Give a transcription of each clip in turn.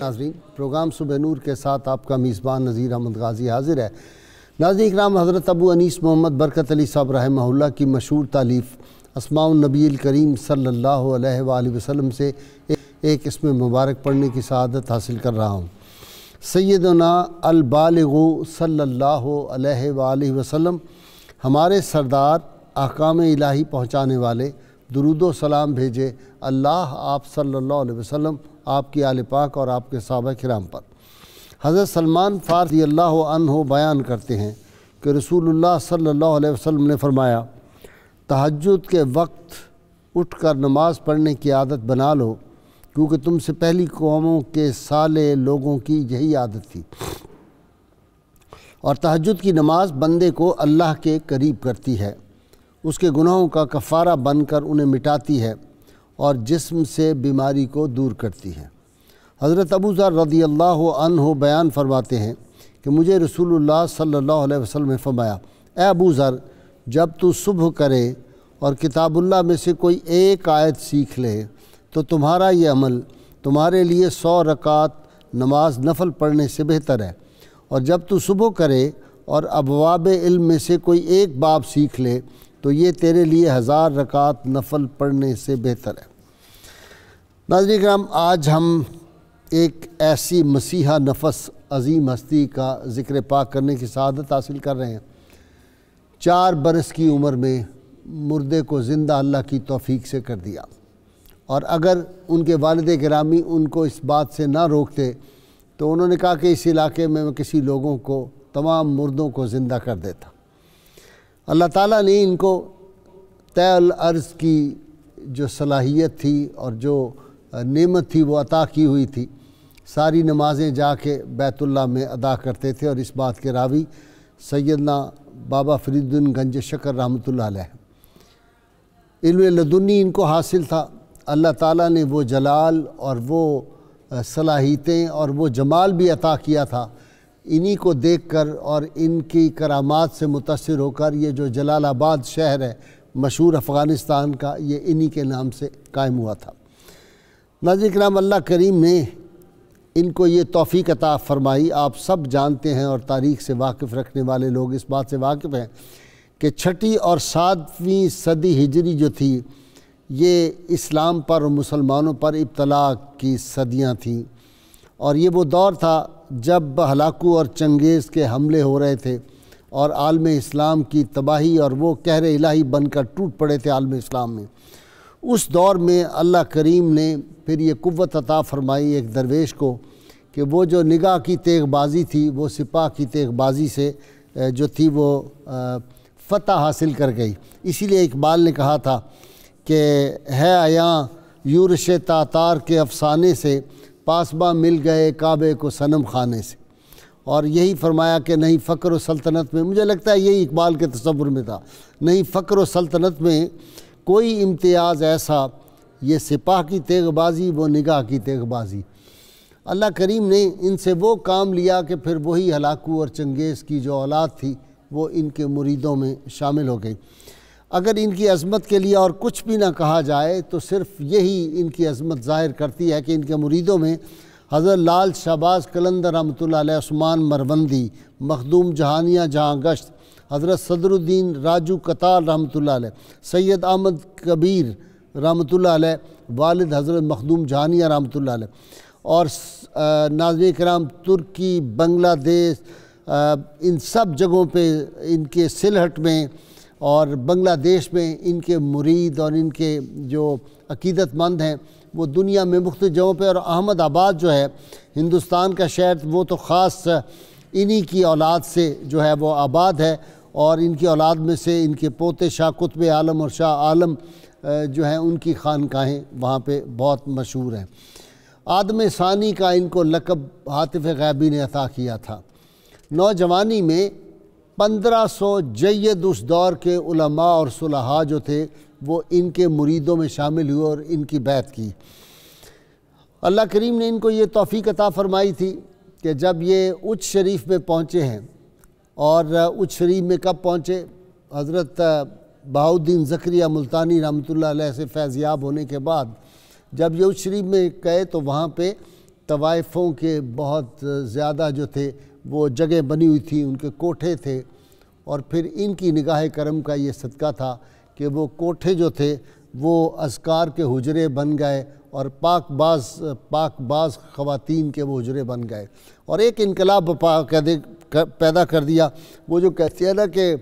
ناظرین، پروگرام صبح نور کے ساتھ آپ کا میزبان نذیر احمد غازی حاضر ہے۔ ناظرین اکرام، حضرت ابو انیس محمد برکت علی صاحب رحمہ اللہ کی مشہور تالیف اسماء النبی الکریم صلی اللہ علیہ وآلہ وسلم سے ایک اسم مبارک پڑھنے کی سعادت حاصل کر رہا ہوں۔ سیدنا البالغ صلی اللہ علیہ وآلہ وسلم، ہمارے سردار، احکام الہی پہنچانے والے، درود و سلام بھیجے اللہ آپ صلی اللہ علیہ وسلم، آپ کی آل پاک اور آپ کے صحابہ کرام پر۔ حضرت سلمان فارسی اللہ عنہ بیان کرتے ہیں کہ رسول اللہ صلی اللہ علیہ وسلم نے فرمایا، تہجد کے وقت اٹھ کر نماز پڑھنے کی عادت بنا لو، کیونکہ تم سے پہلی قوموں کے صالح لوگوں کی یہی عادت تھی، اور تہجد کی نماز بندے کو اللہ کے قریب کرتی ہے، اس کے گناہوں کا کفارہ بن کر انہیں مٹاتی ہے اور جسم سے بیماری کو دور کرتی ہے۔ حضرت ابو ذر رضی اللہ عنہ بیان فرماتے ہیں کہ مجھے رسول اللہ صلی اللہ علیہ وسلم نے فرمایا، اے ابو ذر، جب تو صبح کرے اور کتاب اللہ میں سے کوئی ایک آیت سیکھ لے تو تمہارا یہ عمل تمہارے لیے 100 رکعت نماز نفل پڑھنے سے بہتر ہے، اور جب تو صبح کرے اور ابواب علم میں سے کوئی ایک باب سیکھ لے تو یہ تیرے لیے 1000 رکعت نفل پڑھنے سے بہتر ہے۔ ناظرین کرام، آج ہم ایک ایسی مسیحا نفس عظیم ہستی کا ذکر پاک کرنے کی سعادت حاصل کر رہے ہیں۔ 4 برس کی عمر میں مردے کو زندہ اللہ کی توفیق سے کر دیا، اور اگر ان کے والد گرامی ان کو اس بات سے نہ روکتے تو انہوں نے کہا کہ اس علاقے میں کسی لوگوں کو، تمام مردوں کو زندہ کر دیتا۔ اللہ تعالیٰ نے ان کو طے الارض کی جو صلاحیت تھی اور جو نعمت تھی وہ عطا کی ہوئی تھی۔ ساری نمازیں جا کے بیت اللہ میں ادا کرتے تھے، اور اس بات کے راوی سیدنا بابا فرید الدین گنج شکر رحمۃ اللہ علیہ۔ علم لدنی ان کو حاصل تھا۔ اللہ تعالیٰ نے وہ جلال اور وہ صلاحیتیں اور وہ جمال بھی عطا کیا تھا۔ انہی کو دیکھ کر اور ان کی کرامات سے متاثر ہو کر یہ جو جلال آباد شہر ہے مشہور افغانستان کا، یہ انہی کے نام سے قائم ہوا تھا۔ ناظرین کرام، اللہ کریم نے ان کو یہ توفیق عطا فرمائی۔ آپ سب جانتے ہیں اور تاریخ سے واقف رکھنے والے لوگ اس بات سے واقف ہیں کہ 6 اور 7ویں صدی ہجری جو تھی، یہ اسلام پر اور مسلمانوں پر ابتلا کی صدیاں تھیں، اور یہ وہ دور تھا جب ہلاکو اور چنگیز کے حملے ہو رہے تھے اور عالم اسلام کی تباہی اور وہ قہر الہی بن کر ٹوٹ پڑے تھے عالم اسلام میں۔ اس دور میں اللہ کریم نے پھر یہ قوت عطا فرمائی ایک درویش کو کہ وہ جو نگاہ کی تیغ بازی تھی وہ سپاہ کی تیغ بازی سے جو تھی وہ فتح حاصل کر گئی۔ اسی لیے اقبال نے کہا تھا کہ ہے عیاں یورش تاتار کے افسانے سے، پاسباں مل گئے کعبے کو صنم خانے سے، اور یہی فرمایا کہ نہیں فقر و سلطنت میں، مجھے لگتا ہے یہی اقبال کے تصور میں تھا، نہیں فقر و سلطنت میں کوئی امتیاز ایسا، یہ سپاہ کی تیغ بازی وہ نگاہ کی تیغ بازی۔ اللہ کریم نے ان سے وہ کام لیا کہ پھر وہی ہلاکو اور چنگیز کی جو اولاد تھی وہ ان کے مریدوں میں شامل ہو گئی۔ اگر ان کی عظمت کے لیے اور کچھ بھی نہ کہا جائے تو صرف یہی ان کی عظمت ظاہر کرتی ہے کہ ان کے مریدوں میں حضرت لال شہباز قلندر رحمۃ اللہ علیہ، عثمان مروندی، مخدوم جہانیہ جہاں گشت، حضرت صدر الدین راجو کتال رحمۃ اللہ علیہ، سید احمد کبیر رحمۃ اللہ علیہ، والد حضرت مخدوم جہانیہ رحمۃ اللہ علیہ، اور ناظرین کرام ترکی، بنگلہ دیش، ان سب جگہوں پہ ان کے سلہٹ میں اور بنگلہ دیش میں ان کے مرید اور ان کے جو عقیدت مند ہیں وہ دنیا میں مختلف جگہوں پہ، اور احمد آباد جو ہے ہندوستان کا شہر، وہ تو خاص انہی کی اولاد سے جو ہے وہ آباد ہے، اور ان کی اولاد میں سے ان کے پوتے شاہ قطب عالم اور شاہ عالم جو ہیں ان کی خانقاہیں وہاں پہ بہت مشہور ہیں۔ آدم ثانی کا ان کو لقب ہاتف غیبی نے عطا کیا تھا۔ نوجوانی میں 1500 جید اس دور کے علماء اور صلحاء جو تھے وہ ان کے مریدوں میں شامل ہوئے اور ان کی بیعت کی۔ اللہ کریم نے ان کو یہ توفیق عطا فرمائی تھی کہ جب یہ اچ شریف میں پہنچے ہیں، اور اچ شریف میں کب پہنچے؟ حضرت بہاؤالدین زکریا ملتانی رحمۃ اللہ علیہ سے فیضیاب ہونے کے بعد جب یہود شریف میں گئے تو وہاں پہ طوائفوں کے بہت زیادہ جو تھے وہ جگہ بنی ہوئی تھی، ان کے کوٹھے تھے، اور پھر ان کی نگاہ کرم کا یہ صدقہ تھا کہ وہ کوٹھے جو تھے وہ اذکار کے حجرے بن گئے اور پاک باز خواتین کے وہ حجرے بن گئے، اور ایک انقلاب پیدا کر دیا۔ وہ جو کہتے ہیں نا کہ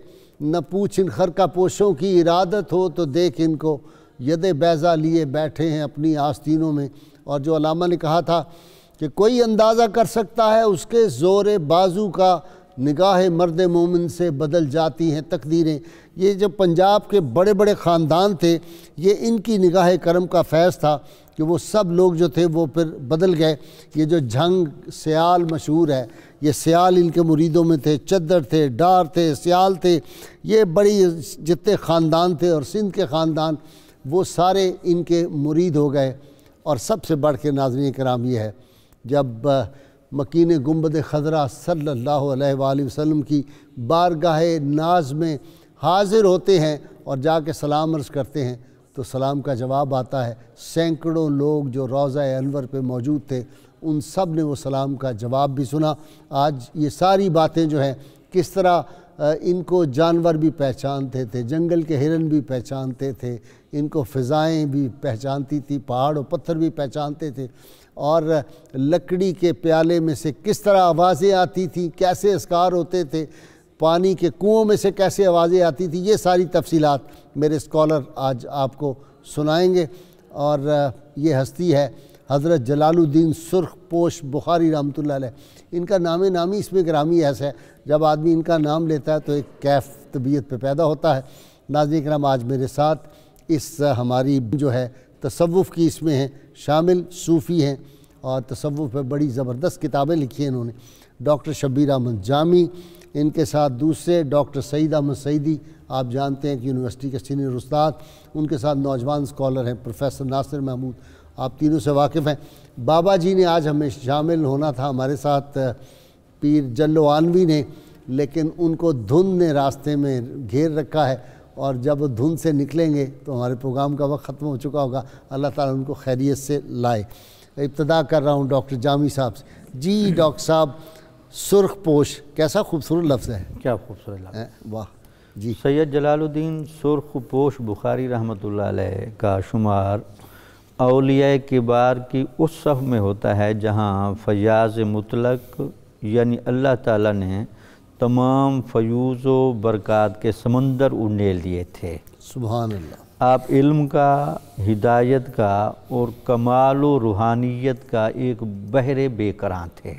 نہ پوچھ ان خرقہ پوشوں کی ارادت ہو تو دیکھ ان کو ید بیضا لیے بیٹھے ہیں اپنی آستینوں میں، اور جو علامہ نے کہا تھا کہ کوئی اندازہ کر سکتا ہے اس کے زور بازو کا، نگاہ مرد مومن سے بدل جاتی ہیں تقدیریں۔ یہ جو پنجاب کے بڑے بڑے خاندان تھے، یہ ان کی نگاہ کرم کا فیض تھا کہ وہ سب لوگ جو تھے وہ پھر بدل گئے۔ یہ جو جھنگ سیال مشہور ہے، یہ سیال ان کے مریدوں میں تھے، چدر تھے، ڈار تھے، سیال تھے، یہ بڑی جتنے خاندان تھے، اور سندھ کے خاندان وہ سارے ان کے مرید ہو گئے۔ اور سب سے بڑھ کے ناظرین کرام یہ ہے، جب مکین گنبد خضرا صلی اللہ علیہ وآلہ وسلم کی بارگاہ ناز میں حاضر ہوتے ہیں اور جا کے سلام عرض کرتے ہیں تو سلام کا جواب آتا ہے۔ سینکڑوں لوگ جو روضہ انور پہ موجود تھے ان سب نے وہ سلام کا جواب بھی سنا۔ آج یہ ساری باتیں جو ہیں کس طرح ان کو جانور بھی پہچانتے تھے، جنگل کے ہرن بھی پہچانتے تھے، ان کو فضائیں بھی پہچانتی تھی، پہاڑ و پتھر بھی پہچانتے تھے، اور لکڑی کے پیالے میں سے کس طرح آوازیں آتی تھیں، کیسے اذکار ہوتے تھے، پانی کے کنوؤں میں سے کیسے آوازیں آتی تھیں، یہ ساری تفصیلات میرے اسکالر آج آپ کو سنائیں گے۔ اور یہ ہستی ہے حضرت جلال الدین سرخ پوش بخاری رحمۃ اللہ علیہ۔ ان کا نام نامی اس میں گرامی ایسا ہے، جب آدمی ان کا نام لیتا ہے تو ایک کیف طبیعت پہ پیدا ہوتا ہے۔ ناظرین کرام، آج میرے ساتھ اس ہماری جو ہے تصوف کی اس میں ہیں شامل، صوفی ہیں اور تصوف پہ بڑی زبردست کتابیں لکھی ہیں انہوں نے، ڈاکٹر شبیر احمد جامی، ان کے ساتھ دوسرے ڈاکٹر سعید احمد سعیدی، آپ جانتے ہیں کہ یونیورسٹی کے سینئر استاد، ان کے ساتھ نوجوان اسکالر ہیں پروفیسر ناصر محمود، آپ تینوں سے واقف ہیں۔ بابا جی نے آج ہمیں شامل ہونا تھا ہمارے ساتھ پیر جلو آنوی نے، لیکن ان کو دھند نے راستے میں گھیر رکھا ہے، اور جب وہ دھند سے نکلیں گے تو ہمارے پروگرام کا وقت ختم ہو چکا ہوگا۔ اللہ تعالیٰ ان کو خیریت سے لائے۔ ابتدا کر رہا ہوں ڈاکٹر جامی صاحب سے۔ جی ڈاکٹر صاحب، سرخ پوش کیسا خوبصورت لفظ ہے، کیا خوبصورت لفظ ہے، واہ جی۔ سید جلال الدین سرخ پوش بخاری رحمۃ اللہ علیہ کا شمار اولیاء کبار کی اس صف میں ہوتا ہے جہاں فیاض مطلق یعنی اللہ تعالیٰ نے تمام فیوز و برکات کے سمندر انڈیل دیے تھے۔ سبحان اللہ۔ آپ علم کا، ہدایت کا اور کمال و روحانیت کا ایک بحر بے کراں تھے۔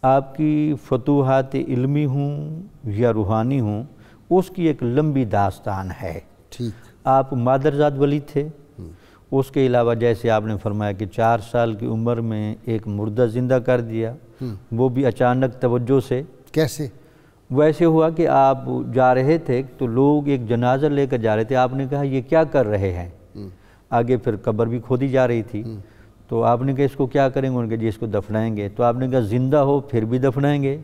آپ کی فتوحات علمی ہوں یا روحانی ہوں، اس کی ایک لمبی داستان ہے۔ ٹھیک۔ آپ مادرزاد ولی تھے، اس کے علاوہ جیسے آپ نے فرمایا کہ 4 سال کی عمر میں ایک مردہ زندہ کر دیا، وہ بھی اچانک توجہ سے۔ کیسے؟ ویسے ہوا کہ آپ جا رہے تھے تو لوگ ایک جنازہ لے کر جا رہے تھے، آپ نے کہا یہ کیا کر رہے ہیں؟ آگے پھر قبر بھی کھودی جا رہی تھی، تو آپ نے کہا اس کو کیا کریں گے؟ انہوں نے کہا جی اس کو دفنائیں گے۔ تو آپ نے کہا زندہ ہو پھر بھی دفنائیں گے؟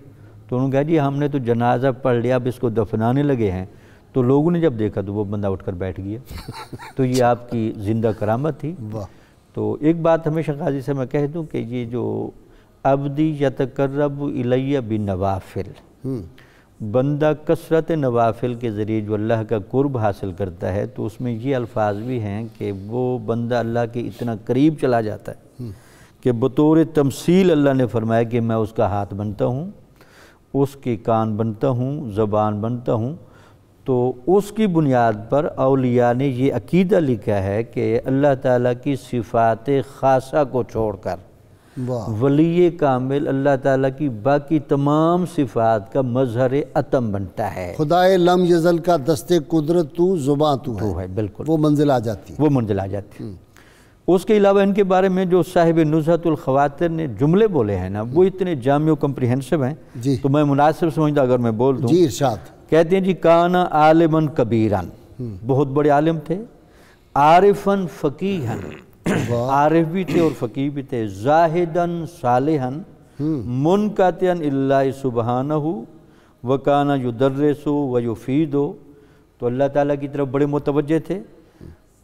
تو انہوں نے کہا جی ہم نے تو جنازہ پڑھ لیا، اب اس کو دفنانے لگے ہیں۔ تو لوگوں نے جب دیکھا تو وہ بندہ اٹھ کر بیٹھ گیا۔ تو یہ آپ کی زندہ کرامت تھی۔ تو ایک بات ہمیشہ قاضی سے میں کہہ دوں کہ یہ جو عبدی یتقرب الیہ بالنوافل، بندہ کثرت نوافل کے ذریعے جو اللہ کا قرب حاصل کرتا ہے، تو اس میں یہ الفاظ بھی ہیں کہ وہ بندہ اللہ کے اتنا قریب چلا جاتا ہے کہ بطور تمثیل اللہ نے فرمایا کہ میں اس کا ہاتھ بنتا ہوں، اس کے کان بنتا ہوں، زبان بنتا ہوں۔ تو اس کی بنیاد پر اولیاء نے یہ عقیدہ لکھا ہے کہ اللہ تعالیٰ کی صفات خاصہ کو چھوڑ کر ولی کامل اللہ تعالیٰ کی باقی تمام صفات کا مظہر عتم بنتا ہے۔ خدائے لم یزل کا دست قدرت تو زباں تو ہے، بالکل وہ منزل آ جاتی ہے، وہ منزل آ جاتی ہے۔ اس کے علاوہ ان کے بارے میں جو صاحب نزہۃ الخواطر نے جملے بولے ہیں نا، وہ اتنے جامع و کمپریہنسو ہیں، تو میں مناسب سمجھتا اگر میں بول دوں۔ جی ارشاد۔ کہتے ہیں جی کانا عالماً کبیراً، بہت بڑے عالم تھے، عارفاً فقیہاً، عارف بھی تھے اور فقیہ بھی تھے، زاہداً صالحاً، منقطعاً اللہ سبحانہ وکانا یدرس و یفید۔ تو اللہ تعالیٰ کی طرف بڑے متوجہ تھے۔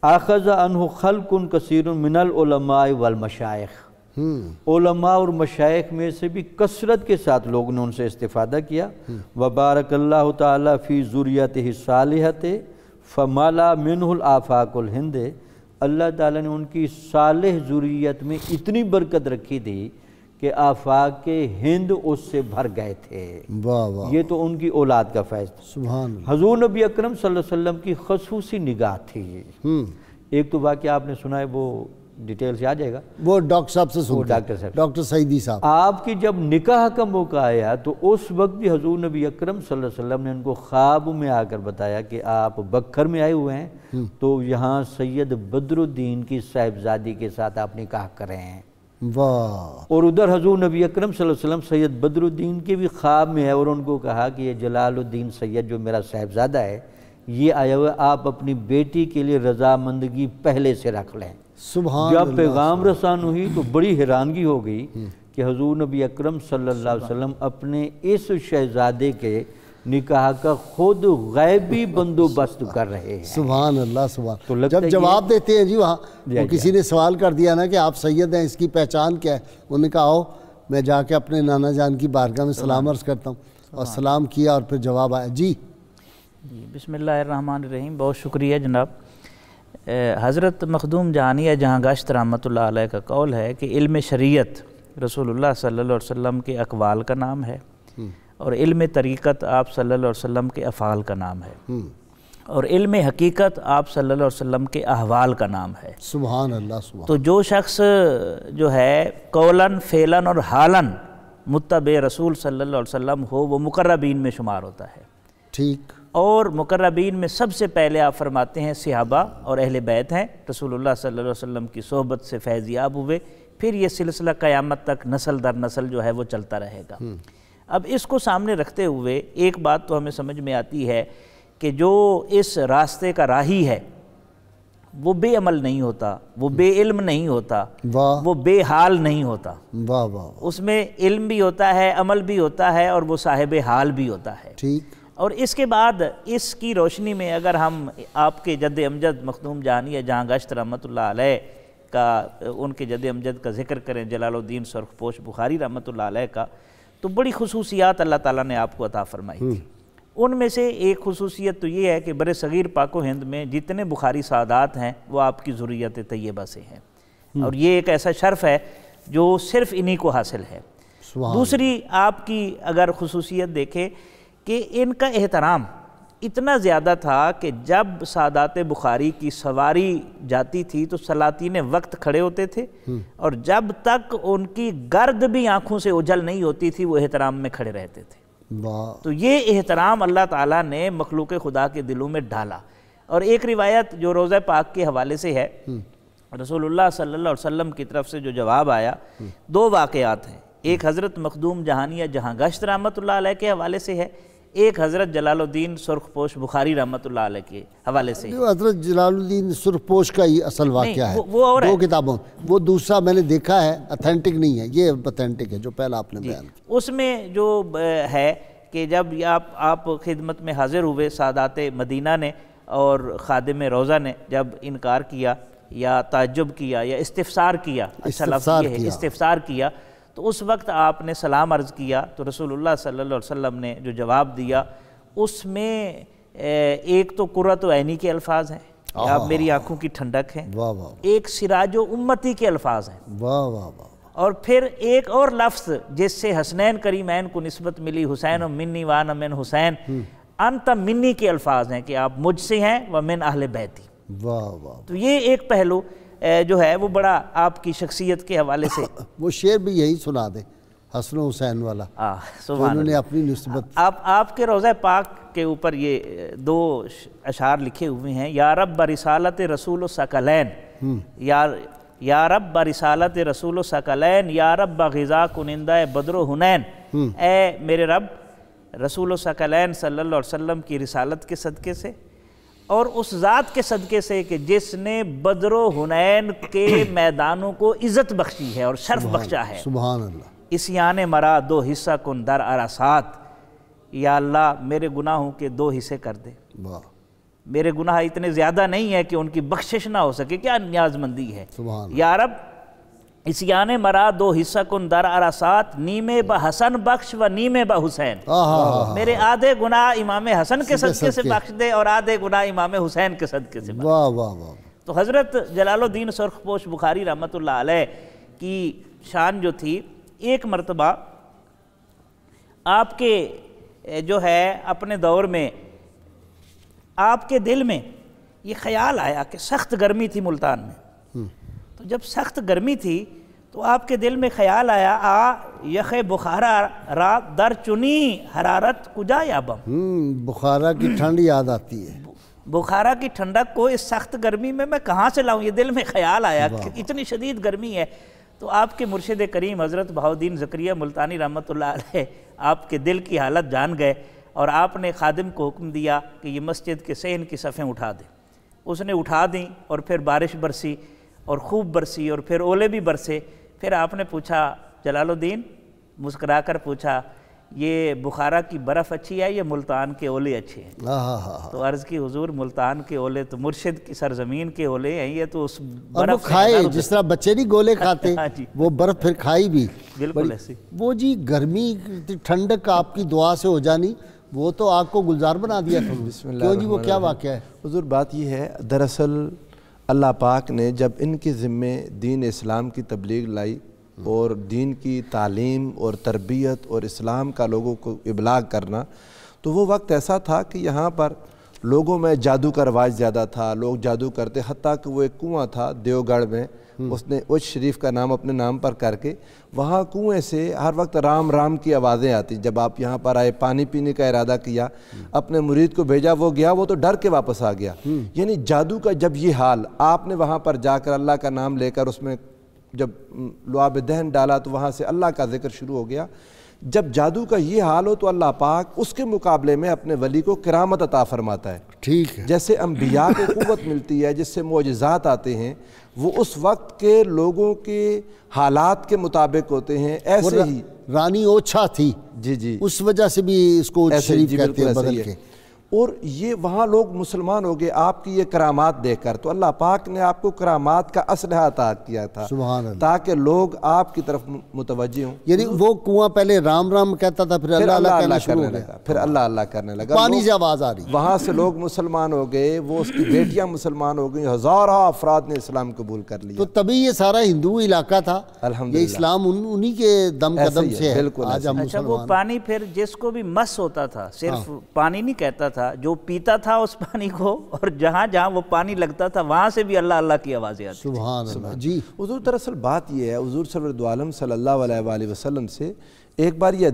آخذ عنہ خلق کثیر من العلماء والمشائخ، علماء اور مشائخ میں سے بھی کثرت کے ساتھ لوگوں نے ان سے استفادہ کیا۔ وبارک اللہ تعالیٰ فی ذریتہ الصالحۃ فملا منہ الآفاق الہند، اللہ تعالیٰ نے ان کی صالح ذریت میں اتنی برکت رکھی تھی کہ آفاق ہند اس سے بھر گئے تھے۔ واہ واہ، یہ تو ان کی اولاد کا فیض تھا۔ سبحان اللہ۔ حضور نبی اکرم صلی اللہ علیہ وسلم کی خصوصی نگاہ تھی۔ ایک تو واقعہ آپ نے سنا ہے، وہ ڈیٹیل سے آ جائے گا، وہ ڈاکٹر صاحب سے سنتے ڈاکٹر صاحب، ڈاکٹر سعیدی صاحب۔ آپ کی جب نکاح کا موقع آیا تو اس وقت بھی حضور نبی اکرم صلی اللہ علیہ وسلم نے ان کو خواب میں آ کر بتایا کہ آپ بکھر میں آئے ہوئے ہیں، تو یہاں سید بدر الدین کی صاحبزادی کے ساتھ آپ نکاح کر رہے ہیں۔ واہ، اور ادھر حضور نبی اکرم صلی اللہ علیہ وسلم سید بدر الدین کے بھی خواب میں ہے، اور ان کو کہا کہ یہ جلال الدین سید جو میرا صاحبزادہ ہے یہ آیا ہوا ہے، آپ اپنی بیٹی کے لیے رضامندگی پہلے سے رکھ لیں۔ سبحان جب اللہ۔ پیغام رسان ہوئی تو بڑی حیرانگی ہو گئی کہ حضور نبی اکرم صلی اللہ علیہ وسلم اپنے اس شہزادے کے نکاح کا خود غیبی بندوبست کر رہے ہیں۔ سبحان اللہ، سبحان۔ تو لگتا ہے جب یہ- جواب دیتے ہیں جی وہاں وہ کسی نے سوال کر دیا نا کہ آپ سید ہیں، اس کی پہچان کیا ہے، انہوں نے کہا آؤ میں جا کے اپنے نانا جان کی بارگاہ میں سلام عرض کرتا ہوں، اور سلام کیا اور پھر جواب آیا۔ جی بسم اللہ الرحمن الرحیم، بہت شکریہ جناب۔ حضرت مخدوم جہانیہ جہاں گشت رحمۃ اللہ علیہ کا قول ہے کہ علم شریعت رسول اللہ صلی اللہ علیہ وسلم کے اقوال کا نام ہے، اور علم طریقت آپ صلی اللہ علیہ وسلم کے افعال کا نام ہے، اور علم حقیقت آپ صلی اللہ علیہ وسلم کے احوال کا نام ہے۔ سبحان اللہ، سبحان۔ تو جو شخص جو ہے قولاً فعلاً اور حالاً متبع رسول صلی اللہ علیہ وسلم ہو وہ مقربین میں شمار ہوتا ہے۔ ٹھیک۔ اور مقربین میں سب سے پہلے آپ فرماتے ہیں صحابہ اور اہل بیت ہیں، رسول اللہ صلی اللہ علیہ وسلم کی صحبت سے فیض یاب ہوئے، پھر یہ سلسلہ قیامت تک نسل در نسل جو ہے وہ چلتا رہے گا۔ اب اس کو سامنے رکھتے ہوئے ایک بات تو ہمیں سمجھ میں آتی ہے کہ جو اس راستے کا راہی ہے وہ بے عمل نہیں ہوتا، وہ بے علم نہیں ہوتا، واہ وہ بے حال نہیں ہوتا، واہ واہ، اس میں علم بھی ہوتا ہے، عمل بھی ہوتا ہے، اور وہ صاحب حال بھی ہوتا ہے۔ ٹھیک۔ اور اس کے بعد اس کی روشنی میں اگر ہم آپ کے جد امجد مخدوم جہانیہ جہاں گشت رحمۃ اللہ علیہ کا ان کے جد امجد کا ذکر کریں، جلال الدین سرخ پوش بخاری رحمۃ اللہ علیہ کا، تو بڑی خصوصیات اللہ تعالیٰ نے آپ کو عطا فرمائی تھی۔ ان میں سے ایک خصوصیت تو یہ ہے کہ برِ صغیر پاک و ہند میں جتنے بخاری سعادات ہیں وہ آپ کی ذریت طیبہ سے ہیں، اور یہ ایک ایسا شرف ہے جو صرف انہی کو حاصل ہے۔ دوسری آپ کی اگر خصوصیت دیکھیں کہ ان کا احترام اتنا زیادہ تھا کہ جب سعادات بخاری کی سواری جاتی تھی تو سلاطین وقت کھڑے ہوتے تھے، اور جب تک ان کی گرد بھی آنکھوں سے اجل نہیں ہوتی تھی وہ احترام میں کھڑے رہتے تھے۔ تو یہ احترام اللہ تعالیٰ نے مخلوق خدا کے دلوں میں ڈالا۔ اور ایک روایت جو روضہ پاک کے حوالے سے ہے، رسول اللہ صلی اللہ علیہ وسلم کی طرف سے جو جواب آیا، دو واقعات ہیں، ایک حضرت مخدوم جہانیہ جہاں گشت رحمۃ اللہ علیہ کے حوالے سے ہے، ایک حضرت جلال الدین سرخ پوش بخاری رحمۃ اللہ علیہ کے حوالے سے۔ حضرت جلال الدین سرخ پوش کا ہی اصل واقعہ ہے، وہ اور دو کتابوں، وہ دوسرا میں نے دیکھا ہے، اتھینٹک نہیں ہے، یہ اتھینٹک ہے جو پہلا آپ نے بیان کیا۔ اس میں جو ہے کہ جب آپ خدمت میں حاضر ہوئے سعادات مدینہ نے اور خادم روضہ نے جب انکار کیا یا تعجب کیا یا استفسار کیا، اچھا لفظ یہ ہے استفسار کیا، تو اس وقت آپ نے سلام عرض کیا تو رسول اللہ صلی اللہ علیہ وسلم نے جو جواب دیا اس میں ایک تو قرۃ عینی کے الفاظ ہیں، آپ میری آنکھوں کی ٹھنڈک ہیں، ایک سراج و امتی کے الفاظ ہیں، واہ واہ واہ، اور پھر ایک اور لفظ جس سے حسنین کریمین کو نسبت ملی، حسین منی وانا من حسین، انت منی کے الفاظ ہیں کہ آپ مجھ سے ہیں ومن اہل بیتی۔ واہ واہ، تو یہ ایک پہلو جو ہے وہ بڑا آپ کی شخصیت کے حوالے سے، وہ شعر بھی یہی سنا دے حسن و حسین والا، انہوں نے اپنی نسبت۔ آپ کے روضہ پاک کے اوپر یہ دو اشعار لکھے ہوئے ہیں، یا رب برسالت رسول ثقلین، یا رب برسالت رسول ثقلین، یا رب بغذا کنندہ بدر و حنین، اے میرے رب رسول ثقلین صلی اللہ علیہ وسلم کی رسالت کے صدقے سے اور اس ذات کے صدقے سے کہ جس نے بدر و حنین کے میدانوں کو عزت بخشی ہے اور شرف بخشا ہے، سبحان اللہ، اسیان مرا دو حصہ کن در عرصات، یا اللہ میرے گناہوں کے دو حصے کر دے۔ واہ، میرے گناہ اتنے زیادہ نہیں ہے کہ ان کی بخشش نہ ہو سکے، کیا نیاز مندی ہے۔ یا رب اسیان مرا دو حصہ کن در عرصات، نیمے با حسن بخش و نیمے با حسین، میرے آدھے گناہ امام حسن کے صدقے سے بخش دے اور آدھے گناہ امام حسین کے صدقے سے بخش دے۔ تو حضرت جلال الدین سرخ پوش بخاری رحمۃ اللہ علیہ کی شان جو تھی، ایک مرتبہ آپ کے جو ہے اپنے دور میں آپ کے دل میں یہ خیال آیا کہ سخت گرمی تھی ملتان میں، تو جب سخت گرمی تھی تو آپ کے دل میں خیال آیا آ یخ بخارا را در چنی حرارت کجا یابم، بخارا کی ٹھنڈ یاد آتی ہے، بخارا کی ٹھنڈک کو اس سخت گرمی میں کہاں سے لاؤں، یہ دل میں خیال آیا کہ اتنی شدید گرمی ہے۔ تو آپ کے مرشد کریم حضرت بہاؤالدین زکریا ملتانی رحمۃ اللہ علیہ آپ کے دل کی حالت جان گئے اور آپ نے خادم کو حکم دیا کہ یہ مسجد کے صحن کی صفیں اٹھا دیں۔ اس نے اٹھا دیں اور پھر بارش برسی اور خوب برسی اور پھر اولے بھی برسے۔ پھر آپ نے پوچھا، جلال الدین مسکرا کر پوچھا، یہ بخارا کی برف اچھی ہے یا ملتان کے اولے اچھے ہیں؟ تو عرض کی حضور ملتان کے اولے تو مرشد کی سرزمین کے اولے ہیں، یہ تو اس برف کھائے جس طرح بچے نہیں گولے کھاتے وہ برف پھر کھائی بھی بالکل ایسی۔ وہ جی گرمی ٹھنڈک آپ کی دعا سے ہو جانی، وہ تو آگ کو گلزار بنا دیا تھا۔ کیوں جی، وہ کیا واقعہ ہے؟ حضور بات یہ ہے، دراصل اللہ پاک نے جب ان کے ذمے دین اسلام کی تبلیغ لائی اور دین کی تعلیم اور تربیت اور اسلام کا لوگوں کو ابلاغ کرنا، تو وہ وقت ایسا تھا کہ یہاں پر لوگوں میں جادو کا رواج زیادہ تھا، لوگ جادو کرتے، حتیٰ کہ وہ ایک کنواں تھا دیوگڑھ میں، اس نے اچ شریف کا نام اپنے نام پر کر کے وہاں کنویں سے ہر وقت رام رام کی آوازیں آتی۔ جب آپ یہاں پر آئے، پانی پینے کا ارادہ کیا، اپنے مرید کو بھیجا، وہ گیا، وہ تو ڈر کے واپس آ گیا۔ یعنی جادو کا جب یہ حال، آپ نے وہاں پر جا کر اللہ کا نام لے کر اس میں جب لعاب دہن ڈالا تو وہاں سے اللہ کا ذکر شروع ہو گیا۔ جب جادو کا یہ حال ہو تو اللہ پاک اس کے مقابلے میں اپنے ولی کو کرامت عطا فرماتا ہے۔ ٹھیک ہے، جیسے انبیاء کو قوت ملتی ہے، جس سے معجزات آتے ہیں، وہ اس وقت کے لوگوں کے حالات کے مطابق ہوتے ہیں۔ ایسے ہی رانی اوچھا تھی، جی اس وجہ سے بھی اس کو شریف کہتے ہیں بدل کے۔ اور یہ وہاں لوگ مسلمان ہو گئے آپ کی یہ کرامات دیکھ کر، تو اللہ پاک نے آپ کو کرامات کا اسلحہ عطا کیا تھا تاکہ لوگ آپ کی طرف متوجہ ہوں۔ یعنی وہ کنواں پہلے رام رام کہتا تھا، پھر اللہ اللہ کہنا شروع ہو گیا، پھر اللہ اللہ کرنے لگا، پانی سے آواز آ رہی، وہاں سے لوگ مسلمان ہو گئے، وہ اس کی بیٹیاں مسلمان ہو گئیں، ہزارہ افراد نے اسلام قبول کر لیا۔ تو تبھی یہ سارا ہندو علاقہ تھا، یہ اسلام انہی کے دم قدم سے ہے۔ آج ہم اچھا، وہ پانی پھر جس کو بھی مس ہوتا تھا، صرف پانی نہیں کہتا تھا، جو پیتا تھا اس پانی کو، اور جہاں جہاں وہ پانی لگتا تھا وہاں سے بھی اللہ اللہ کی آوازیں آتی۔ سبحان اللہ۔ جی حضور دراصل بات یہ ہے، حضور سرور عالم صلی اللہ علیہ وآلہ وسلم سے ایک بار یہ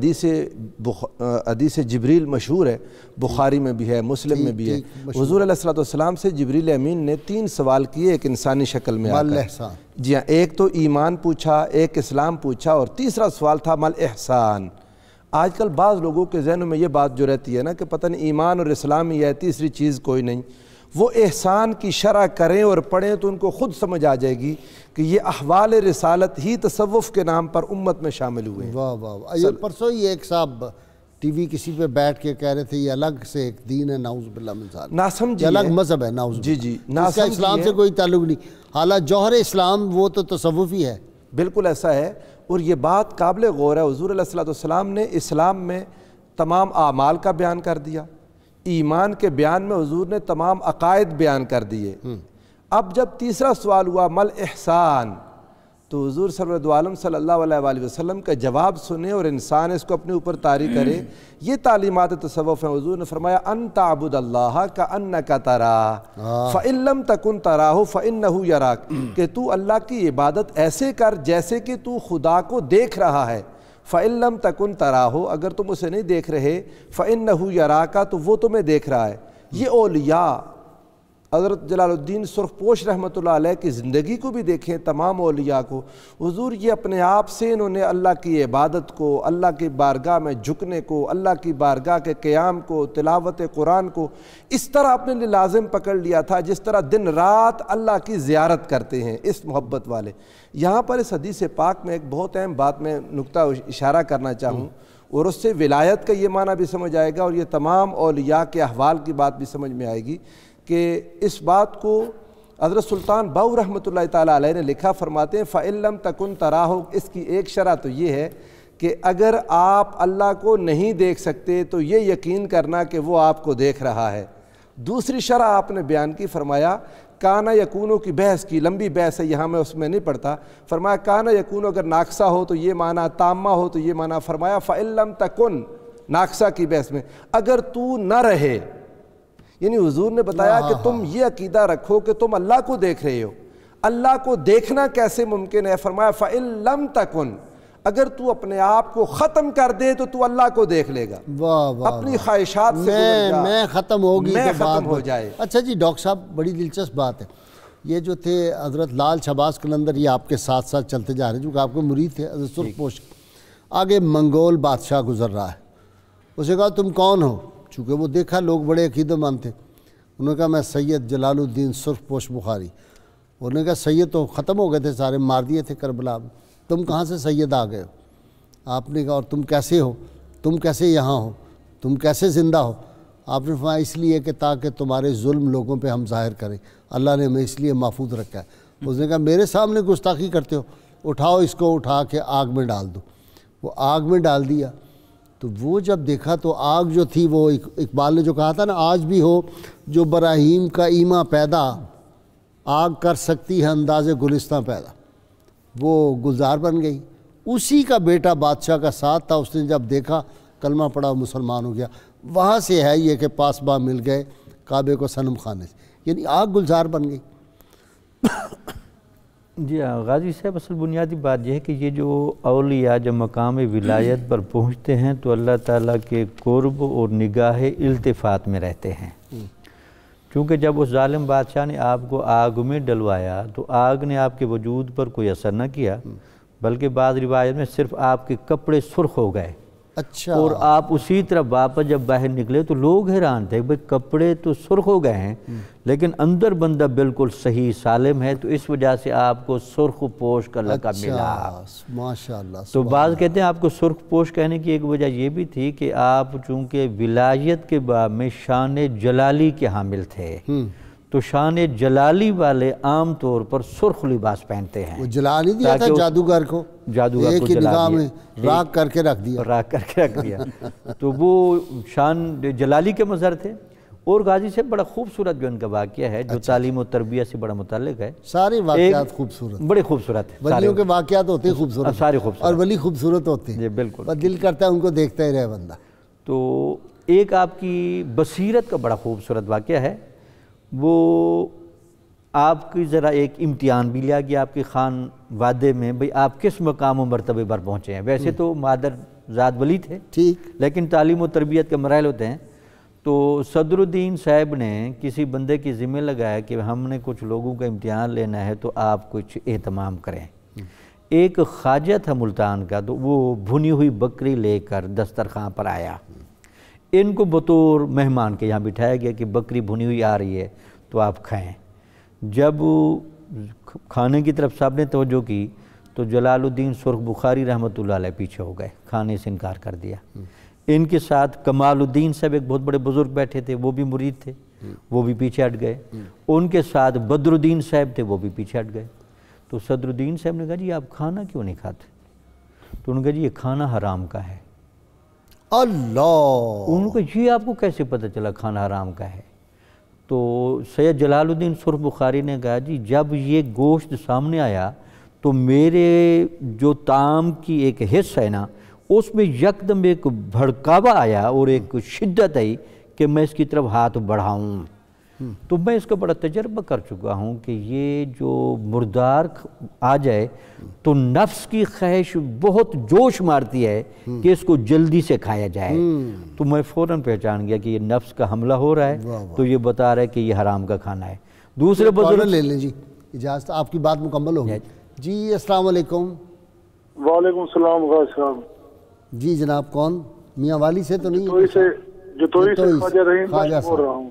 حدیث جبریل مشہور ہے، بخاری میں بھی ہے، مسلم میں بھی ہے۔ حضور علیہ السلام سے جبریل امین نے 3 سوال کیے ایک انسانی شکل میں آ کر۔ جی ہاں، ایک تو ایمان پوچھا، ایک اسلام پوچھا، اور تیسرا سوال تھا مل احسان۔ آج کل بعض لوگوں کے ذہنوں میں یہ بات جو رہتی ہے نا کہ پتہ نہیں ایمان اور اسلام ہی ہے، تیسری چیز کوئی نہیں۔ وہ احسان کی شرح کریں اور پڑھیں تو ان کو خود سمجھ آ جائے گی کہ یہ احوال رسالت ہی تصوف کے نام پر امت میں شامل ہوئے ہیں۔ واہ واہ واہ۔ یہ پرسوں ہی ایک صاحب ٹی وی کسی پہ بیٹھ کے کہہ رہے تھے یہ الگ سے ایک دین ہے، نعوذ باللہ من ذالک، ناسمجھی الگ مذہب ہے، نعوذ باللہ، جی اس کا اسلام سے کوئی تعلق نہیں، حالانکہ جوہر اسلام وہ تو تصوف ہی ہے۔ بالکل ایسا ہے، اور یہ بات قابل غور ہے۔ حضور علیہ السلام نے اسلام میں تمام اعمال کا بیان کر دیا، ایمان کے بیان میں حضور نے تمام عقائد بیان کر دیے۔ اب جب تیسرا سوال ہوا مل احسان، تو حضور سرور عالم صلی اللہ علیہ وآلہ وسلم کا جواب سنے اور انسان اس کو اپنے اوپر طاری کرے، یہ تعلیمات تصوف ہیں۔ حضور نے فرمایا ان تعبد اللہ کأنک تراہ فإن لم تکن تراہ فإنہ یراک، کہ تو اللہ کی عبادت ایسے کر جیسے کہ تو خدا کو دیکھ رہا ہے۔ فإن لم تکن تراہ، اگر تم اسے نہیں دیکھ رہے، فإنہ یراک، تو وہ تمہیں دیکھ رہا ہے۔ یہ اولیاء حضرت جلال الدین سرخ پوش رحمۃ اللہ علیہ کی زندگی کو بھی دیکھیں، تمام اولیاء کو، حضور یہ اپنے آپ سے انہوں نے اللہ کی عبادت کو، اللہ کی بارگاہ میں جھکنے کو، اللہ کی بارگاہ کے قیام کو، تلاوت قرآن کو اس طرح اپنے لیے لازم پکڑ لیا تھا جس طرح دن رات اللہ کی زیارت کرتے ہیں اس محبت والے۔ یہاں پر اس حدیث پاک میں ایک بہت اہم بات میں نقطہ اشارہ کرنا چاہوں، اور اس سے ولایت کا یہ معنی بھی سمجھ آئے گا اور یہ تمام اولیاء کے احوال کی بات بھی سمجھ میں آئے گی۔ کہ اس بات کو حضرت سلطان باؤ رحمۃ اللہ تعالیٰ علیہ نے لکھا، فرماتے ہیں فَإِن لَمْ تَكُنْ تَرَاهُ، اس کی ایک شرح تو یہ ہے کہ اگر آپ اللہ کو نہیں دیکھ سکتے تو یہ یقین کرنا کہ وہ آپ کو دیکھ رہا ہے۔ دوسری شرح آپ نے بیان کی، فرمایا کانا یکونو کی بحث کی، لمبی بحث ہے یہاں میں اس میں نہیں پڑھتا، فرمایا کانا یکونو اگر ناقصہ ہو تو یہ معنی، تامہ ہو تو یہ معنی، فرمایا فَإِن لَمْ تَكُنْ، ناقصہ کی بحث میں اگر تو نہ رہے، یعنی حضور نے بتایا کہ تم یہ عقیدہ رکھو کہ تم اللہ کو دیکھ رہے ہو، اللہ کو دیکھنا کیسے ممکن ہے؟ فرمایا فَإِن لَمْ تَكُنْ، اگر تو اپنے آپ کو ختم کر دے تو اللہ کو دیکھ لے گا، اپنی خواہشات سے گزر جا، میں ختم ہوگی میں تو بات ختم ہو جائے۔ اچھا جی ڈاکٹر صاحب بڑی دلچسپ بات ہے، یہ جو تھے حضرت لال شہباز قلندر، یہ آپ کے ساتھ ساتھ چلتے جا رہے ہیں چونکہ آپ کے مرید تھے حضرت سرخ پوش، آگے منگول بادشاہ گزر رہا ہے، اسے کہا تم کون ہو؟ چونکہ وہ دیکھا لوگ بڑے عقیدت مند تھے، انہوں نے کہا میں سید جلال الدین سرخ پوش بخاری۔ انہوں نے کہا سید تو ختم ہو گئے تھے سارے، مار دیے تھے کربلا میں، تم کہاں سے سید آ گئے ہو؟ آپ نے کہا اور تم کیسے ہو، تم کیسے یہاں ہو، تم کیسے زندہ ہو؟ آپ نے فرمایا اس لیے کہ تاکہ تمہارے ظلم لوگوں پہ ہم ظاہر کریں، اللہ نے ہمیں اس لیے محفوظ رکھا ہے۔ اس نے کہا میرے سامنے گستاخی کرتے ہو، اٹھاؤ اس کو، اٹھا کے آگ میں ڈال دو۔ وہ آگ میں ڈال دیا تو وہ جب دیکھا تو آگ جو تھی، وہ اقبال نے جو کہا تھا نا، آج بھی ہو جو براہیم کا ایما پیدا، آگ کر سکتی ہے انداز گلستاں پیدا، وہ گلزار بن گئی۔ اسی کا بیٹا بادشاہ کا ساتھ تھا، اس نے جب دیکھا کلمہ پڑھا مسلمان ہو گیا۔ وہاں سے ہے یہ کہ پاسباں مل گئے کعبے کو صنم خانے سے، یعنی آگ گلزار بن گئی۔ جی غازی صاحب، اصل بنیادی بات یہ ہے کہ یہ جو اولیاء جب مقام ولایت پر پہنچتے ہیں تو اللہ تعالیٰ کے قرب اور نگاہ التفات میں رہتے ہیں، چونکہ جب اس ظالم بادشاہ نے آپ کو آگ میں ڈلوایا تو آگ نے آپ کے وجود پر کوئی اثر نہ کیا، بلکہ بعض روایت میں صرف آپ کے کپڑے سرخ ہو گئے۔ اچھا، اور آپ اسی طرح واپس جب باہر نکلے تو لوگ حیران تھے، بھئی کپڑے تو سرخ ہو گئے ہیں لیکن اندر بندہ بالکل صحیح سالم ہے، تو اس وجہ سے آپ کو سرخ پوش کا لقب ملا۔ ماشاءاللہ۔ تو بعض کہتے ہیں آپ کو سرخ پوش کہنے کی ایک وجہ یہ بھی تھی کہ آپ چونکہ ولایت کے باب میں شان جلالی کے حامل تھے، تو شان جلالی والے عام طور پر سرخ لباس پہنتے ہیں۔ وہ جلا نہیں دیا تھا جادوگر کو، ایک ہی نگاہ میں راک کر کے رکھ دیا، راک کر کے رکھ دیا، تو وہ شان جلالی کے مظہر تھے۔ اور غازی سے بڑا خوبصورت جو ان کا واقعہ ہے جو تعلیم و تربیت سے بڑا متعلق ہے، سارے واقعات خوبصورت، بڑے خوبصورت ہیں، ولیوں کے واقعات ہوتے ہیں خوبصورت، سارے خوبصورت، اور ولی خوبصورت ہوتے ہیں، جی بالکل، دل کرتا ہے ان کو دیکھتا ہی رہے بندہ۔ تو ایک آپ کی بصیرت کا بڑا خوبصورت واقعہ ہے، وہ آپ کی ذرا ایک امتحان بھی لیا گیا آپ کے خان وعدے میں، بھئی آپ کس مقام و مرتبے پر پہنچے ہیں۔ ویسے تو مادر ذات ولی تھے، ٹھیک، لیکن تعلیم و تربیت کے مراحل ہوتے ہیں۔ تو صدر الدین صاحب نے کسی بندے کی ذمہ لگایا کہ ہم نے کچھ لوگوں کا امتحان لینا ہے تو آپ کچھ اہتمام کریں۔ ایک خواجہ تھا ملتان کا، تو وہ بھنی ہوئی بکری لے کر دسترخوان پر آیا، ان کو بطور مہمان کے یہاں بٹھایا گیا کہ بکری بھنی ہوئی آ رہی ہے تو آپ کھائیں۔ جب کھانے کی طرف سب نے توجہ کی تو جلال الدین سرخ بخاری رحمۃ اللہ علیہ پیچھے ہو گئے، کھانے سے انکار کر دیا۔ ان کے ساتھ کمال الدین صاحب ایک بہت بڑے بزرگ بیٹھے تھے، وہ بھی مرید تھے، وہ بھی پیچھے ہٹ گئے۔ ان کے ساتھ بدر الدین صاحب تھے، وہ بھی پیچھے ہٹ گئے۔ تو صدر الدین صاحب نے کہا جی آپ کھانا کیوں نہیں کھاتے؟ تو انہوں نے کہا جی یہ کھانا حرام کا ہے۔ اللہ، انہوں نے کہا یہ آپ کو کیسے پتہ چلا کھانا حرام کا ہے؟ تو سید جلال الدین سرخ بخاری نے کہا جی جب یہ گوشت سامنے آیا تو میرے جو طعام کی ایک حص ہے نا، اس میں یکدم ایک بھڑکاوا آیا اور ایک شدت آئی کہ میں اس کی طرف ہاتھ بڑھاؤں۔ تو میں اس کا بڑا تجربہ کر چکا ہوں کہ یہ جو مردار آ جائے تو نفس کی خواہش بہت جوش مارتی ہے کہ اس کو جلدی سے کھایا جائے۔ تو میں فوراً پہچان گیا کہ یہ نفس کا حملہ ہو رہا ہے، تو یہ بتا رہا ہے کہ یہ حرام کا کھانا ہے۔ دوسرے بزرگ لے لیں جی، اجازت، آپ کی بات مکمل ہو گئی جی۔ السلام علیکم۔ وعلیکم السلام غازی صاحب۔ جی جناب، کون؟ میاں والی سے تو نہیں؟ جتوئی سے خواجہ رحیم بول رہا ہوں۔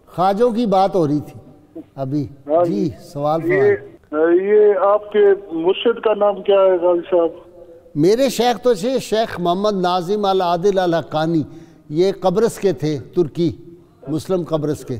خواجوں کی بات ہو رہی تھی ابھی، جی سوال فرمائیں۔ یہ آپ کے مرشد کا نام کیا ہے غازی صاحب؟ میرے شیخ تو شیخ محمد ناظم العادل الحقانی، یہ قبرص کے تھے، ترکی، مسلم قبرص کے۔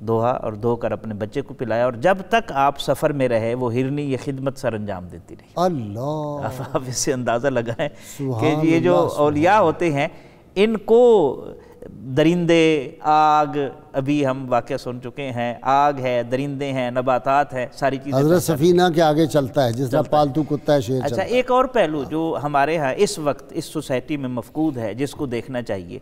دوہا اور دھو کر اپنے بچے کو پلایا، اور جب تک آپ سفر میں رہے وہ ہرنی یہ خدمت سر انجام دیتی رہی۔ اللہ، آپ اس سے اندازہ لگائیں کہ یہ جو اولیاء ہوتے ہیں ان کو درندے، آگ، ابھی ہم واقعہ سن چکے ہیں، آگ ہے، درندے ہیں، نباتات ہیں، ساری چیزیں۔ حضرت سفینہ کے آگے چلتا ہے جس طرح پالتو کتا ہے شیر اچھا، چلتا ہے۔ ایک اور پہلو جو ہمارے ہاں اس وقت اس سوسائٹی میں مفقود ہے جس کو دیکھنا چاہیے،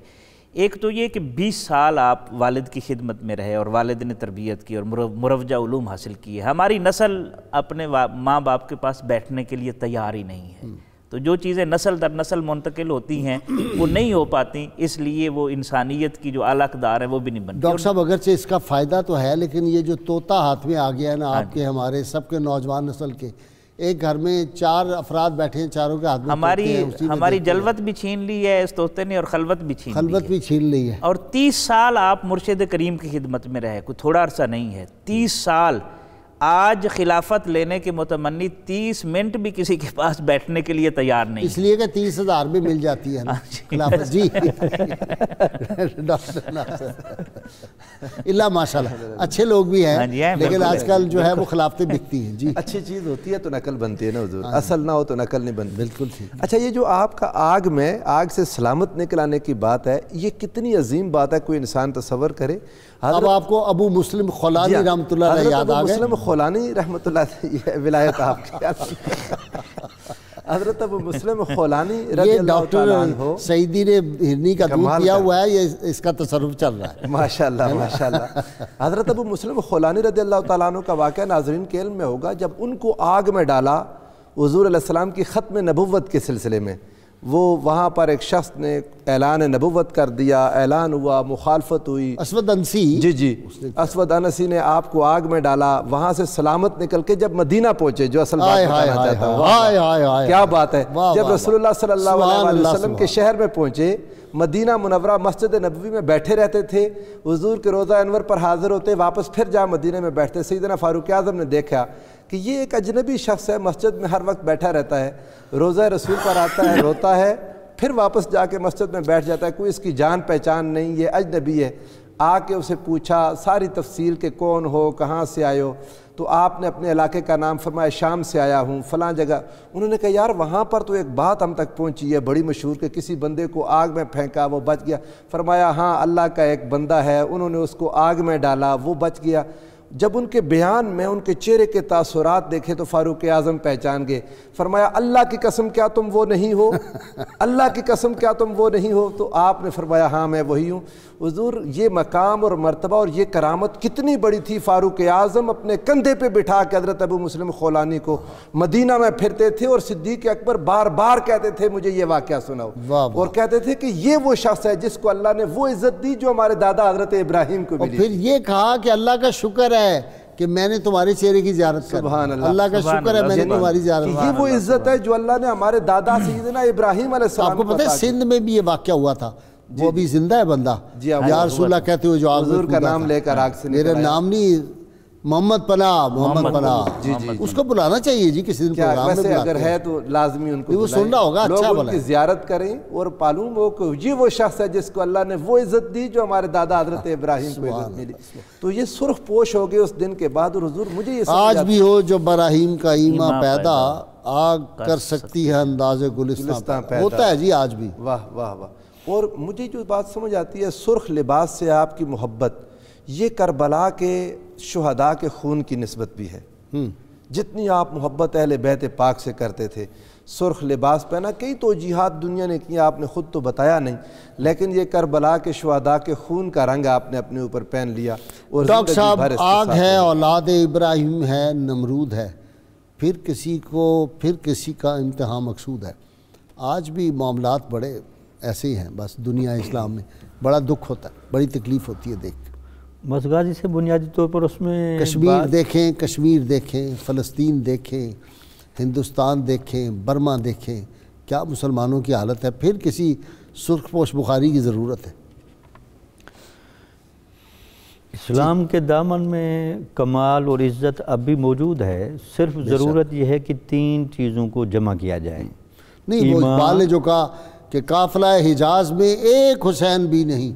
ایک تو یہ کہ 20 سال آپ والد کی خدمت میں رہے اور والد نے تربیت کی اور مروجہ علوم حاصل کیے۔ ہماری نسل اپنے ماں باپ کے پاس بیٹھنے کے لیے تیار ہی نہیں ہے، تو جو چیزیں نسل در نسل منتقل ہوتی ہیں وہ نہیں ہو پاتی، اس لیے وہ انسانیت کی جو اعلیٰ اقدار ہے وہ بھی نہیں بنتی۔ ڈاکٹر صاحب اگرچہ اس کا فائدہ تو ہے، لیکن یہ جو طوطا ہاتھ میں آ گیا ہے نا آپ کے، ہمارے سب کے نوجوان نسل کے، ایک گھر میں 4 افراد بیٹھے ہیں، چاروں کے ہاتھ میں طوطے ہیں، اسی میں ہماری دیکھتے ہیں۔ جلوت بھی چھین لی ہے اس طوطے نے اور خلوت بھی چھین لی خلوت ہے، بھی چھین لی ہے۔ اور 30 سال آپ مرشد کریم کی خدمت میں رہے، کوئی تھوڑا عرصہ نہیں ہے، 30 سال۔ آج خلافت لینے کے متمنی 30 منٹ بھی کسی کے پاس بیٹھنے کے لیے تیار نہیں، اس لیے کہ 30,000 میں مل جاتی ہے نا خلافت۔ جی ڈاکٹر ناصر، اللہ ماشاءاللہ اچھے لوگ بھی ہیں، لیکن آج کل جو ہے وہ خلافتیں بکتی ہیں۔ جی اچھی چیز ہوتی ہے تو نقل بنتی ہے نا حضور، اصل نہ ہو تو نقل نہیں بنتی۔ بالکل ٹھیک۔ اچھا، یہ جو آپ کا آگ سے سلامت نکلانے کی بات ہے، یہ کتنی عظیم بات ہے، کوئی انسان تصور کرے۔ اب آپ کو ابو مسلم خولانی رحمۃ اللہ علیہ یاد آ گئے؟ مسلم خولانی رحمۃ اللہ علیہ ولایت آپ کی، حضرت ابو مسلم خولانی رضی یہ اللہ تعالیٰ عنہ۔ ڈاکٹر سعیدی نے ہرنی کا دودھ پیا ہوا ہے، یہ اس کا تصرف چل رہا ہے۔ ماشاءاللہ ماشاءاللہ۔ حضرت ابو مسلم خولانی رضی اللہ تعالیٰ عنہ کا واقعہ ناظرین کے علم میں ہوگا، جب ان کو آگ میں ڈالا حضور علیہ السلام کی ختم نبوت کے سلسلے میں، وہ وہاں پر ایک شخص نے اعلان نبوت کر دیا، اعلان ہوا، مخالفت ہوئی، اسود انسی، جی اسود انسی نے آپ کو آگ میں ڈالا، وہاں سے سلامت نکل کے جب مدینہ پہنچے، جو اصل بات بتانا چاہتا ہوں، کیا بات ہے، جب رسول اللہ صلی اللہ علیہ وسلم کے شہر میں پہنچے، مدینہ منورہ مسجد نبوی میں بیٹھے رہتے تھے، حضور کے روضہ انور پر حاضر ہوتے، واپس پھر جا مدینہ میں بیٹھتے۔ سیدنا فاروق اعظم نے دیکھا کہ یہ ایک اجنبی شخص ہے، مسجد میں ہر وقت بیٹھا رہتا ہے، روضہ رسول پر آتا ہے، روتا ہے، پھر واپس جا کے مسجد میں بیٹھ جاتا ہے، کوئی اس کی جان پہچان نہیں، یہ اجنبی ہے۔ آ کے اسے پوچھا ساری تفصیل کہ کون ہو، کہاں سے آئے ہو، تو آپ نے اپنے علاقے کا نام فرمایا، شام سے آیا ہوں فلاں جگہ۔ انہوں نے کہا یار وہاں پر تو ایک بات ہم تک پہنچی ہے بڑی مشہور کہ کسی بندے کو آگ میں پھینکا وہ بچ گیا۔ فرمایا ہاں اللہ کا ایک بندہ ہے، انہوں نے اس کو آگ میں ڈالا وہ بچ گیا۔ جب ان کے بیان میں ان کے چہرے کے تاثرات دیکھے تو فاروق اعظم پہچان گئے۔ فرمایا اللہ کی قسم کیا تم وہ نہیں ہو، اللہ کی قسم کیا تم وہ نہیں ہو؟ تو آپ نے فرمایا ہاں میں وہی ہوں۔ حضور یہ مقام اور مرتبہ اور یہ کرامت کتنی بڑی تھی، فاروق اعظم اپنے کندھے پہ بٹھا کے حضرت ابو مسلم خولانی کو مدینہ میں پھرتے تھے، اور صدیق اکبر بار بار کہتے تھے مجھے یہ واقعہ سناؤ، اور کہتے تھے کہ یہ وہ شخص ہے جس کو اللہ نے وہ عزت دی جو ہمارے دادا حضرت ابراہیم کو ملی۔ اور پھر یہ کہا کہ اللہ کا شکر ہے کہ میں نے تمہارے چہرے کی زیارت کر، سبحان اللہ، اللہ کا شکر ہے میں نے تمہاری زیارت کی۔ یہ وہ عزت ہے جو اللہ نے ہمارے دادا سیدنا ابراہیم علیہ السلام آپ کو پتہ ہے سندھ میں بھی یہ واقعہ ہوا تھا، وہ ابھی زندہ ہے بندہ، یا رسول اللہ کہتے ہوئے جو آگ میں حضور کا نام لے کر آگ سے میرا نام نہیں محمد پناہ، محمد پناہ، اس کو بلانا چاہیے جی کسی دن پروگرام میں ویسے اگر ہے تو لازمی ان کو وہ سن رہا ہوگا، اچھا لوگ ان کی زیارت کریں اور معلوم ہو کہ یہ وہ شخص ہے جس کو اللہ نے وہ عزت دی جو ہمارے دادا حضرت ابراہیم کو عزت ملی۔ تو یہ سرخ پوش ہو گئے اس دن کے بعد، اور حضور مجھے یہ آج بھی ہو جو براہیم کا ایمہ پیدا، آگ کر سکتی ہے انداز گلستان پیدا، ہوتا ہے جی آج بھی۔ واہ واہ واہ۔ اور مجھے جو بات سمجھ آتی ہے، سرخ لباس سے آپ کی محبت یہ کربلا کے شہداء کے خون کی نسبت بھی ہے۔ جتنی آپ محبت اہل بیت پاک سے کرتے تھے، سرخ لباس پہنا، کئی توجیہات دنیا نے کی، آپ نے خود تو بتایا نہیں، لیکن یہ کربلا کے شہداء کے خون کا رنگ آپ نے اپنے اوپر پہن لیا۔ اور ڈاکٹر صاحب آگ ہے، اولاد ابراہیم ہے، نمرود ہے، پھر کسی کا امتحان مقصود ہے۔ آج بھی معاملات بڑے ایسے ہی ہیں، بس دنیا اسلام میں بڑا دکھ ہوتا ہے، بڑی تکلیف ہوتی ہے دیکھ کے۔ مسغازی سے بنیادی طور پر اس میں کشمیر دیکھیں، فلسطین دیکھیں، ہندوستان دیکھیں، برما دیکھیں، کیا مسلمانوں کی حالت ہے، پھر کسی سرخ پوش بخاری کی ضرورت ہے۔ اسلام کے دامن میں کمال اور عزت اب بھی موجود ہے، صرف ضرورت یہ ہے کہ 3 چیزوں کو جمع کیا جائے۔ نہیں، وہ اقبال نے جو کہا کہ قافلہ حجاز میں ایک حسین بھی نہیں،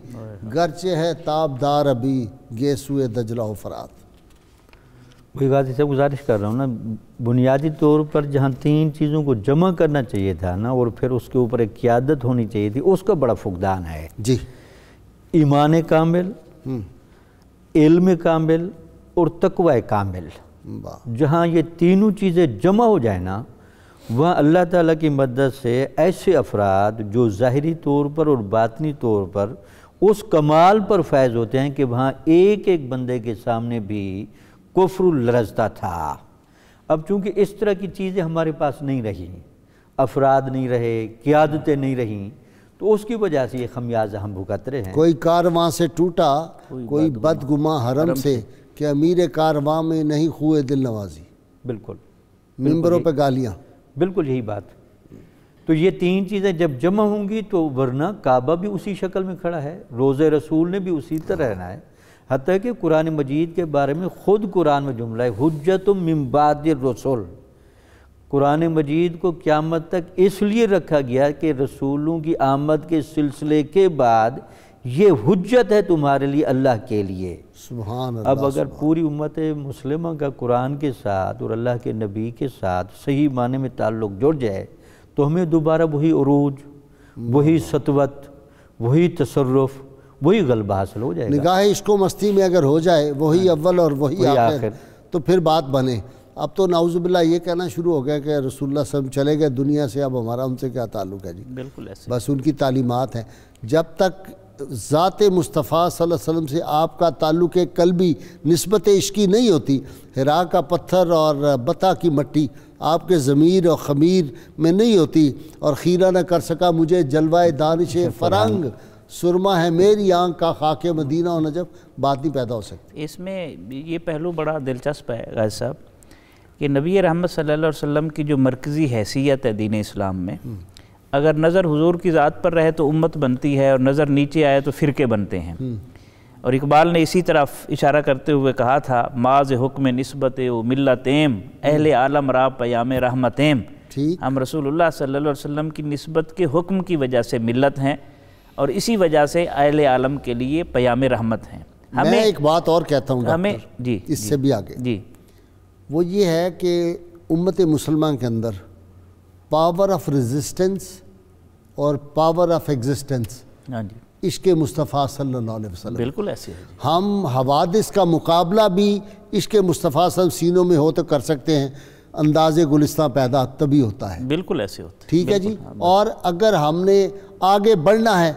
گرچہ ہے تابدار ابھی گیسوئے دجلہ و فرات۔ وہی بات سے گزارش کر رہا ہوں نا، بنیادی طور پر جہاں تین چیزوں کو جمع کرنا چاہیے تھا نا، اور پھر اس کے اوپر ایک قیادت ہونی چاہیے تھی، اس کا بڑا فقدان ہے۔ جی، ایمان کامل، علم کامل اور تقوی کامل، جہاں یہ تینوں چیزیں جمع ہو جائیں نا، وہاں اللہ تعالیٰ کی مدد سے ایسے افراد جو ظاہری طور پر اور باطنی طور پر اس کمال پر فائز ہوتے ہیں کہ وہاں ایک ایک بندے کے سامنے بھی کفر لرزتا تھا۔ اب چونکہ اس طرح کی چیزیں ہمارے پاس نہیں رہی، افراد نہیں رہے، قیادتیں نہیں رہیں، تو اس کی وجہ سے یہ خمیازہ ہم بھگت رہے ہیں۔ کوئی کارواں سے ٹوٹا کوئی بدگماں حرم سے، کہ امیر کارواں میں نہیں خوئے دل نوازی، بالکل ممبروں پہ گالیاں۔ بالکل یہی بات۔ تو یہ تین چیزیں جب جمع ہوں گی تو ورنہ کعبہ بھی اسی شکل میں کھڑا ہے، روضہ رسول نے بھی اسی طرح رہنا ہے، حتیٰ کہ قرآن مجید کے بارے میں خود قرآن میں جملہ ہے حجت من بعد الرسل۔ قرآن مجید کو قیامت تک اس لیے رکھا گیا کہ رسولوں کی آمد کے سلسلے کے بعد یہ حجت ہے تمہارے لیے اللہ کے لیے۔ سبحان اللہ۔ اب اگر پوری امت مسلمہ کا قرآن کے ساتھ اور اللہ کے نبی کے ساتھ صحیح معنی میں تعلق جڑ جائے تو ہمیں دوبارہ وہی عروج، وہی سطوت، وہی تصرف، وہی غلبہ حاصل ہو جائے گا۔ نگاہ عشق و مستی میں اگر ہو جائے وہی اول اور وہی آخر، تو پھر بات بنے۔ اب تو نعوذ باللہ یہ کہنا شروع ہو گیا کہ رسول اللہ صلی اللہ علیہ وسلم چلے گئے دنیا سے، اب ہمارا ان سے کیا تعلق ہے جی؟ بالکل ایسے، بس ان کی تعلیمات ہیں۔ جب تک ذات مصطفیٰ صلی اللہ علیہ وسلم سے آپ کا تعلق قلبی نسبت عشقی نہیں ہوتی، حرا کا پتھر اور بتا کی مٹی آپ کے ضمیر اور خمیر میں نہیں ہوتی، اور خیرہ نہ کر سکا مجھے جلوہ دانش فرنگ، سرما ہے میری آنکھ کا خاک مدینہ و نجف، بات نہیں پیدا ہو سکتی۔ اس میں یہ پہلو بڑا دلچسپ ہے غازی صاحب کہ نبی رحمت صلی اللہ علیہ وسلم کی جو مرکزی حیثیت ہے دین اسلام میں، اگر نظر حضور کی ذات پر رہے تو امت بنتی ہے، اور نظر نیچے آئے تو فرقے بنتے ہیں۔ اور اقبال نے اسی طرف اشارہ کرتے ہوئے کہا تھا ماز حکم نسبت و ملتیم اہل عالم را پیام رحمتیم، ہم رسول اللہ صلی اللہ علیہ وسلم کی نسبت کے حکم کی وجہ سے ملت ہیں، اور اسی وجہ سے اہل عالم کے لیے پیام رحمت ہیں۔ میں ایک بات اور کہتا ہوں ہمیں ڈاکٹر، اس سے بھی آگے، جی، وہ یہ ہے کہ امت مسلمان کے اندر پاور آف ریزسٹنس اور پاور آف ایگزسٹنس ہاں جی، عشق مصطفیٰ صلی اللہ علیہ وسلم، بالکل ایسے ہے۔ ہم حوادث کا مقابلہ بھی عشق مصطفیٰ صلی اللہ علیہ وسلم سینوں میں ہو تو کر سکتے ہیں، انداز گلستان پیدا تبھی ہوتا ہے۔ بالکل ایسے ہوتا ہے، ٹھیک ہے جی۔ اور اگر ہم نے آگے بڑھنا ہے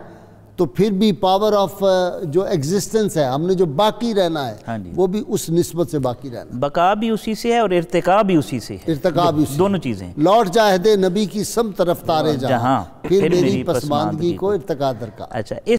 تو پھر بھی پاور آف جو ایگزسٹنس ہے، ہم نے جو باقی رہنا ہے وہ بھی اس نسبت سے باقی رہنا ہے۔ بقا بھی اسی سے ہے اور ارتقا بھی اسی سے ہے، ارتقا بھی اسی، دونوں چیزیں۔ لوٹ جا عہد نبی کی سمت رفتار جہاں، پھر میری پسماندگی کو ارتقا درکار۔ اچھا،